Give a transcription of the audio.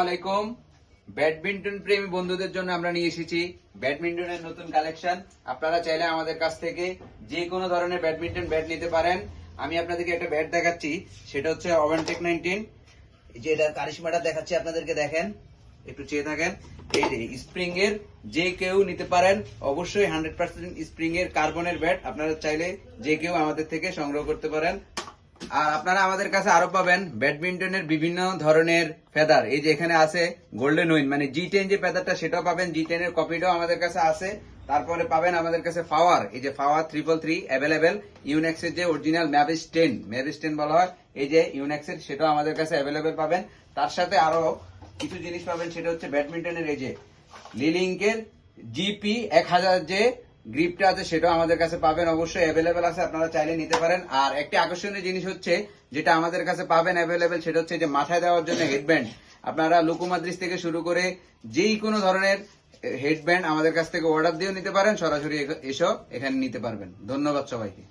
আলাইকুম। ব্যাডমিন্টন প্রেমী বন্ধুদের জন্য আমরা নিয়ে এসেছি ব্যাডমিন্টনের নতুন কালেকশন। আপনারা চাইলে আমাদের কাছ থেকে যে কোনো ধরনের ব্যাডমিন্টন ব্যাট নিতে পারেন। আমি আপনাদেরকে একটা ব্যাট দেখাচ্ছি, সেটা হচ্ছে অভেনটেক 19। এই যে এটা কারিশমাটা দেখাচ্ছি আপনাদেরকে, দেখেন একটু চেয়ে থাকেন। এই যে স্প্রিং এর যে কেউ নিতে পারেন, অবশ্যই 100% স্প্রিং এর কার্বনের ব্যাট। আপনারা চাইলে যে কেউ আমাদের থেকে সংগ্রহ করতে পারেন। আর আপনারা আমাদের কাছে আরো পাবেন ব্যাডমিন্টনের বিভিন্ন ধরনের ফেদার। এই যে এখানে আছে গোল্ডেন উইন, মানে G10 যে ফেদারটা, সেটাও পাবেন। G10 এর কপিটাও আমাদের কাছে আছে। তারপরে পাবেন আমাদের কাছে ফাওয়ার, এই যে ফাওয়ার 333 অ্যাভেলেবেল। ইউনেক্স এর যে অরিজিনাল ম্যাভিস 10 বলা হয়, এই যে ইউনেক্স এর, সেটাও আমাদের কাছে অ্যাভেলেবেল পাবেন। তার সাথে আরো কিছু জিনিস পাবেন, সেটা হচ্ছে ব্যাডমিন্টনের এই যে লিলিংকের জিপি 1000 যে গ্রিপটা আছে, সেটাও আমাদের কাছে পাবেন, অবশ্যই অ্যাভেলেবেল আছে, আপনারা চাইলে নিতে পারেন। আর একটি আকর্ষণীয় জিনিস হচ্ছে যেটা আমাদের কাছে পাবেন অ্যাভেলেবেল, সেটা হচ্ছে যে মাথায় দেওয়ার জন্য হেডব্যান্ড। আপনারা লুকোমাদ্রিস থেকে শুরু করে যেই কোনো ধরনের হেডব্যান্ড আমাদের কাছ থেকে অর্ডার দিয়েও নিতে পারেন, সরাসরি এসেও এখানে নিতে পারবেন। ধন্যবাদ সবাইকে।